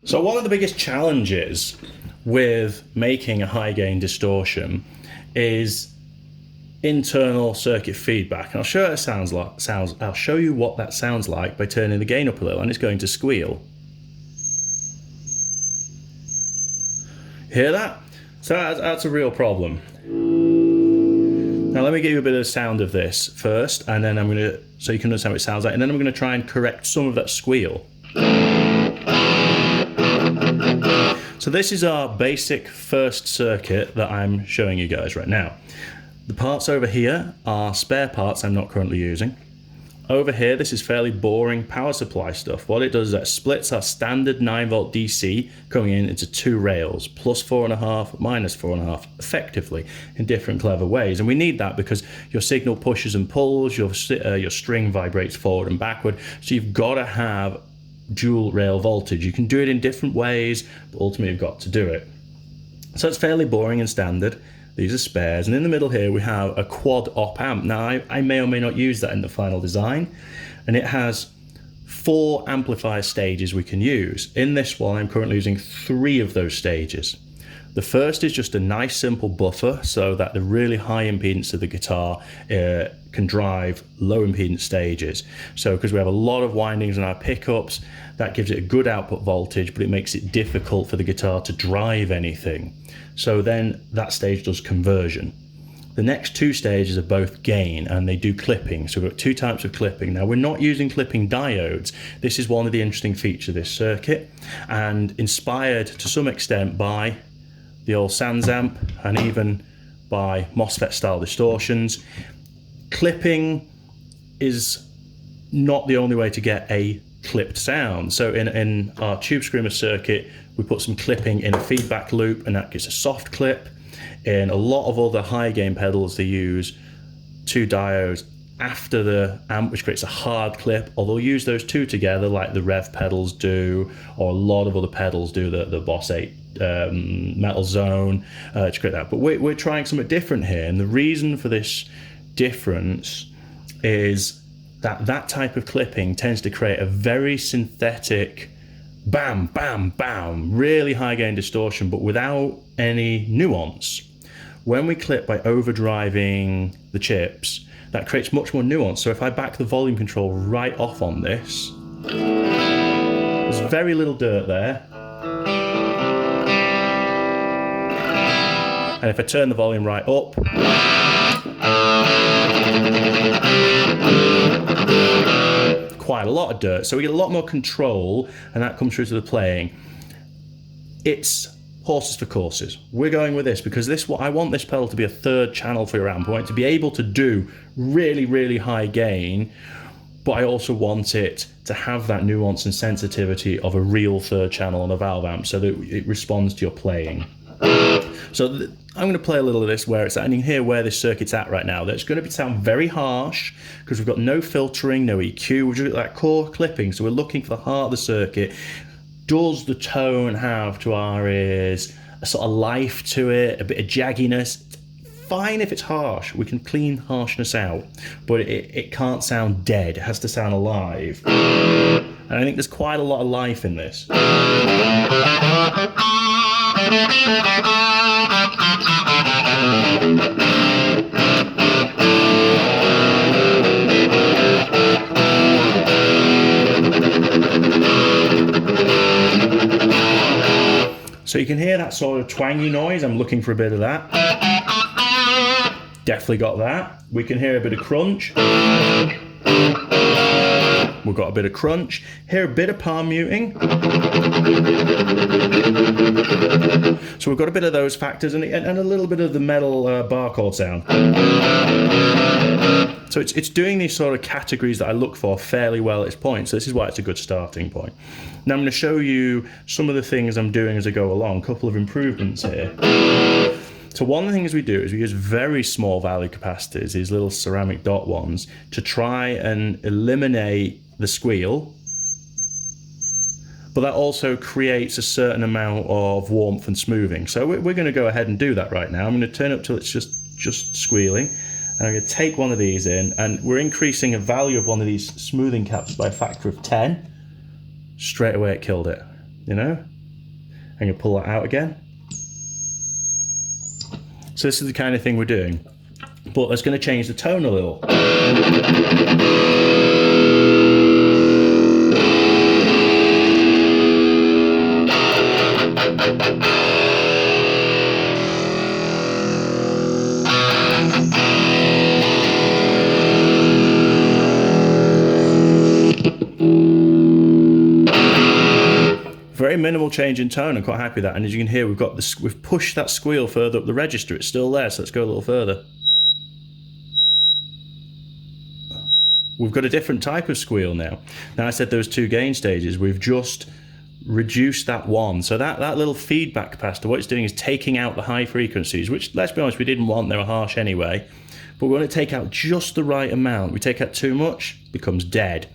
So one of the biggest challenges with making a high gain distortion is internal circuit feedback. And I'll show you I'll show you what that sounds like by turning the gain up a little, and it's going to squeal. Hear that? So that's a real problem. Now let me give you a bit of the sound of this first, and then so you can understand what it sounds like, and then I'm going to try and correct some of that squeal. So this is our basic first circuit that I'm showing you guys right now. The parts over here are spare parts I'm not currently using. Over here, this is fairly boring power supply stuff. What it does is that it splits our standard 9-volt DC coming in into two rails, plus 4.5, minus 4.5, effectively in different clever ways. And we need that because your signal pushes and pulls, your string vibrates forward and backward. So you've got to have dual rail voltage. You can do it in different ways, but ultimately you've got to do it. So it's fairly boring and standard. These are spares, and in the middle here we have a quad op amp. Now I may or may not use that in the final design, and it has 4 amplifier stages we can use. In this one I'm currently using 3 of those stages. The first is just a nice simple buffer so that the really high impedance of the guitar can drive low impedance stages. So because we have a lot of windings in our pickups, that gives it a good output voltage, but it makes it difficult for the guitar to drive anything. So then that stage does conversion. The next 2 stages are both gain, and they do clipping. So we've got 2 types of clipping. Now we're not using clipping diodes. This is one of the interesting features of this circuit, and inspired to some extent by the old Sans amp and even by MOSFET style distortions. Clipping is not the only way to get a clipped sound. So in our tube screamer circuit, we put some clipping in a feedback loop, and that gives a soft clip. In a lot of other high gain pedals, they use 2 diodes after the amp, which creates a hard clip, or they'll use those 2 together like the Rev pedals do, or a lot of other pedals do, the Boss 8 Metal Zone, to create that. But we're trying something different here, and the reason for this difference is that type of clipping tends to create a very synthetic bam, bam, bam, really high gain distortion, but without any nuance. When we clip by overdriving the chips, that creates much more nuance. So if I back the volume control right off on this, there's very little dirt there. And if I turn the volume right up, quite a lot of dirt. So we get a lot more control, and that comes through to the playing. It's horses for courses. We're going with this because I want this pedal to be a 3rd channel for your amp. I want it to be able to do really, really high gain, but I also want it to have that nuance and sensitivity of a real 3rd channel on a valve amp so that it responds to your playing. So I'm going to play a little of this where it's at, and you can hear where this circuit's at right now. That's going to sound very harsh because we've got no filtering, no EQ. We've just got that core clipping, so we're looking for the heart of the circuit. Does the tone have to our ears a sort of life to it, a bit of jagginess? Fine if it's harsh. We can clean harshness out, but it can't sound dead. It has to sound alive. And I think there's quite a lot of life in this. So you can hear that sort of twangy noise. I'm looking for a bit of that. Definitely got that. We can hear a bit of crunch. We've got a bit of crunch. Hear a bit of palm muting. So we've got a bit of those factors and a little bit of the metal bar chord sound. So it's doing these sort of categories that I look for fairly well at its point. So this is why it's a good starting point. Now I'm going to show you some of the things I'm doing as I go along, a couple of improvements here. So one of the things we do is we use very small value capacitors, these little ceramic dot ones, to try and eliminate the squeal, but that also creates a certain amount of warmth and smoothing. So we're going to go ahead and do that right now. I'm going to turn up till it's just squealing, and I'm going to take one of these in, and we're increasing a value of one of these smoothing caps by a factor of 10. Straight away it killed it. you know? I'm going to pull that out again. So this is the kind of thing we're doing. But that's going to change the tone a little. Very minimal change in tone. I'm quite happy with that. And as you can hear, we've pushed that squeal further up the register. It's still there, so let's go a little further. We've got a different type of squeal now. Now I said there was 2 gain stages. We've just reduced that one. So that little feedback capacitor, what it's doing is taking out the high frequencies, which, let's be honest, we didn't want. They were harsh anyway. But we want to take out just the right amount. We take out too much, it becomes dead.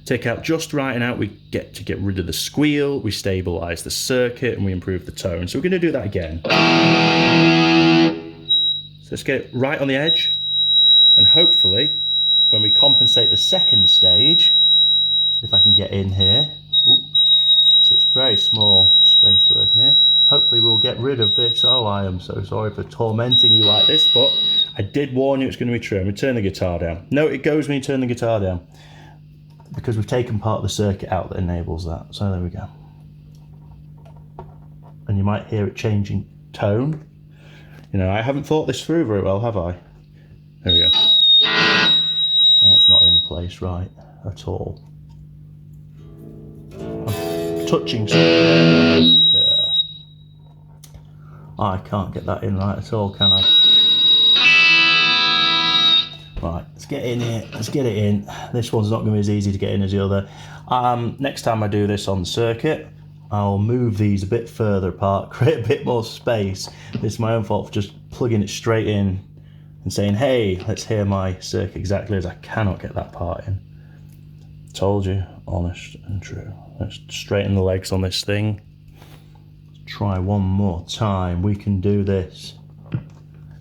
Take out just right and out, we get rid of the squeal, we stabilize the circuit, and we improve the tone. So we're going to do that again. So let's get it right on the edge, and hopefully when we compensate the second stage, if I can get in here, so it's very small space to work in here, hopefully we'll get rid of this. Oh, I am so sorry for tormenting you like this, but I did warn you it's going to be true. I'm going to turn the guitar down. No, it goes when you turn the guitar down, because we've taken part of the circuit out that enables that. So there we go. And you might hear it changing tone. You know, I haven't thought this through very well, have I? There we go. That's not in place right at all. I'm touching something. Yeah. I can't get that in right at all, can I? Right, let's get in here, let's get it in. This one's not going to be as easy to get in as the other. Next time I do this on the circuit, I'll move these a bit further apart, create a bit more space. It's my own fault for just plugging it straight in and saying, hey, let's hear my circuit exactly, as I cannot get that part in. Told you, honest and true. Let's straighten the legs on this thing. Let's try one more time, we can do this.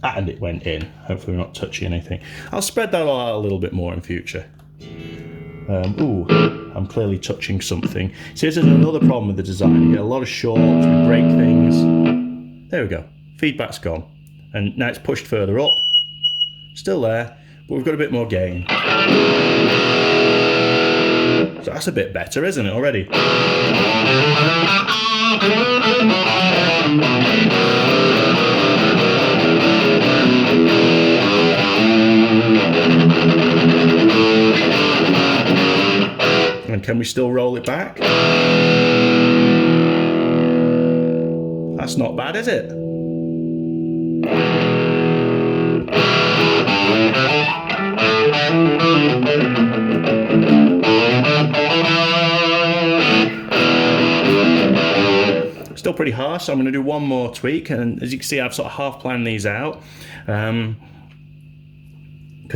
And it went in. Hopefully we're not touching anything. I'll spread that all out a little bit more in future. Ooh, I'm clearly touching something. See, this is another problem with the design. You get a lot of shorts, we break things. There we go. Feedback's gone. And now it's pushed further up. Still there, but we've got a bit more gain. So that's a bit better, isn't it, already? And can we still roll it back? That's not bad, is it? Still pretty harsh, so I'm going to do one more tweak, and as you can see, I've sort of half planned these out because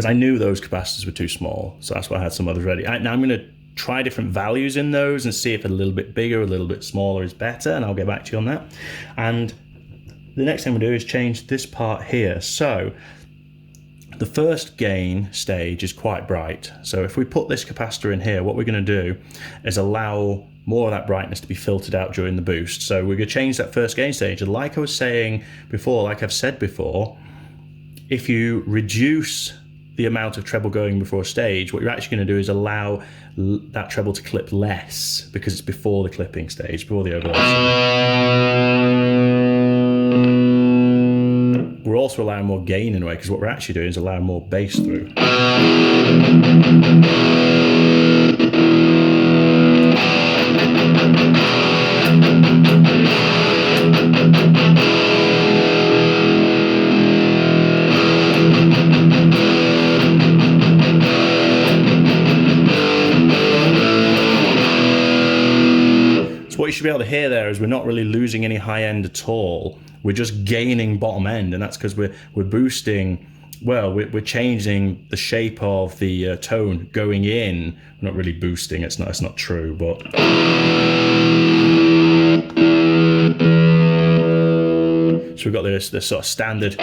I knew those capacitors were too small, so that's why I had some others ready. Now I'm going to try different values in those and see if a little bit bigger, a little bit smaller is better, and I'll get back to you on that. And the next thing we do is change this part here. So the first gain stage is quite bright, so if we put this capacitor in here, what we're going to do is allow more of that brightness to be filtered out during the boost. So we're going to change that first gain stage, and like I was saying before, like I've said before, if you reduce the amount of treble going before a stage, what you're actually going to do is allow that treble to clip less, because it's before the clipping stage, before the overlay. We're also allowing more gain in a way, because what we're actually doing is allowing more bass through. What you should be able to hear there is we're not really losing any high end at all. We're just gaining bottom end, and that's because we're boosting. Well, we're changing the shape of the tone going in. We're not really boosting. It's not true, but so we've got this sort of standard,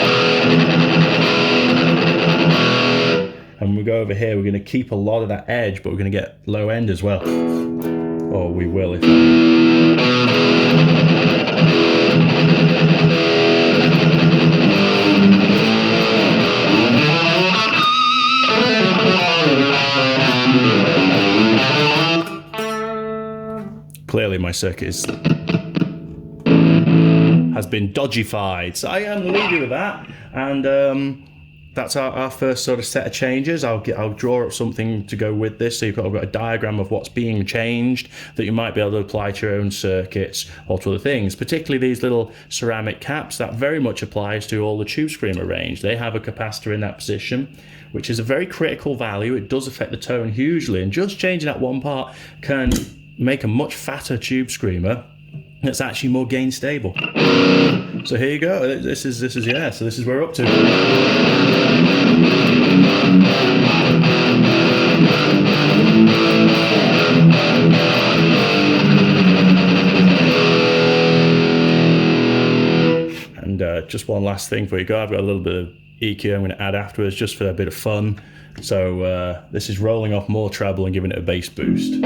and we go over here. We're going to keep a lot of that edge, but we're going to get low end as well. Or we will if clearly my circuit has been dodgified. So I am leave you with that, and that's our first sort of set of changes. I'll draw up something to go with this, so I've got a diagram of what's being changed that you might be able to apply to your own circuits or to other things. Particularly these little ceramic caps, that very much applies to all the Tube Screamer range. They have a capacitor in that position, which is a very critical value. It does affect the tone hugely, and just changing that one part can make a much fatter Tube Screamer that's actually more gain stable. So here you go. This is yeah. So this is where we're up to. And just one last thing before you go. I've got a little bit of EQ I'm going to add afterwards, just for a bit of fun. So this is rolling off more treble and giving it a bass boost.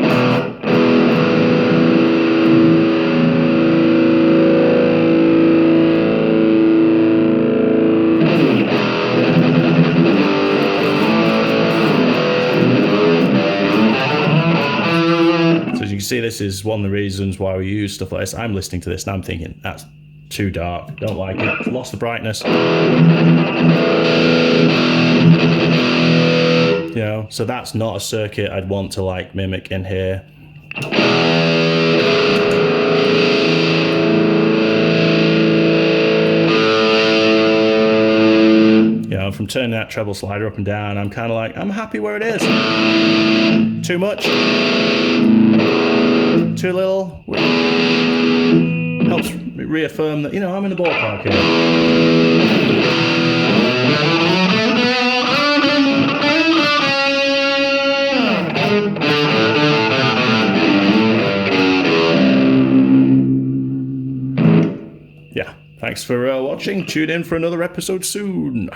See, this is one of the reasons why we use stuff like this. I'm listening to this and I'm thinking, that's too dark, don't like it, lost the brightness. You know, so that's not a circuit I'd want to like mimic in here. You know, from turning that treble slider up and down, I'm kind of like, I'm happy where it is. Too much. Too little. Helps reaffirm that, you know, I'm in the ballpark here. Yeah, thanks for watching. Tune in for another episode soon.